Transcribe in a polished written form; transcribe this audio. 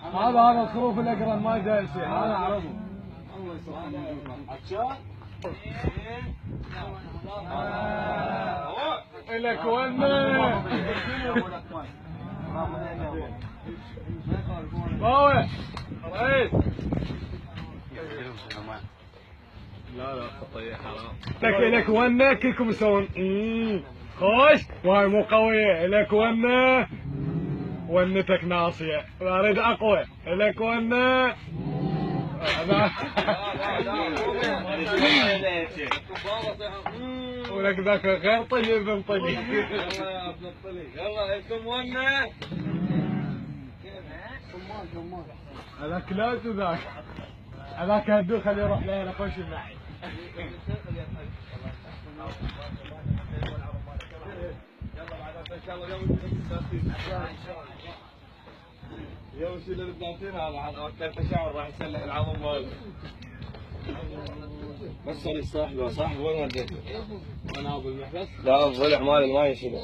هذا الخروف الاقرن ما جاي شيء انا اعرفه. الله يسلمك. لك ونا باوي رئيس. لا خطيه حرام. لك ونا كلكم يسوون خوش وهاي مو قويه. لك ونا ونتك ناصيه اريد اقوى. لك ونا ولك ذاك غير طيب من طيب. يلا انتم ونا هذاك لا ذاك هذاك هدوه خليه يروح له خوش الناحيه. يلا بعد ان شاء الله يوم يصير له 30 هذا وقت التشاور راح يسلح العظم ماله. بس صار صاحبه وين وديته؟ انا بالمحبس؟ لا الضلع مالي ما يشيله.